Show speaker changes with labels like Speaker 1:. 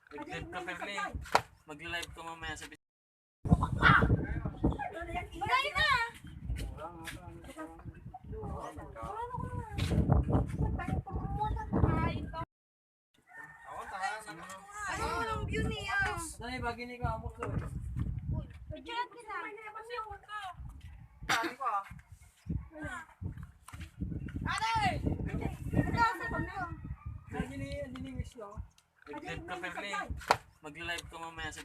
Speaker 1: Mag-live ka, Perle. Mag-live ka mamaya sa
Speaker 2: Bagay na! Ano walang view niya?
Speaker 1: Dali, bagay ni ka mo ko.
Speaker 2: Picture kita.
Speaker 3: Sabi ko ah.
Speaker 1: Mag-live ka, Perle. Mag-live ka mamaya sa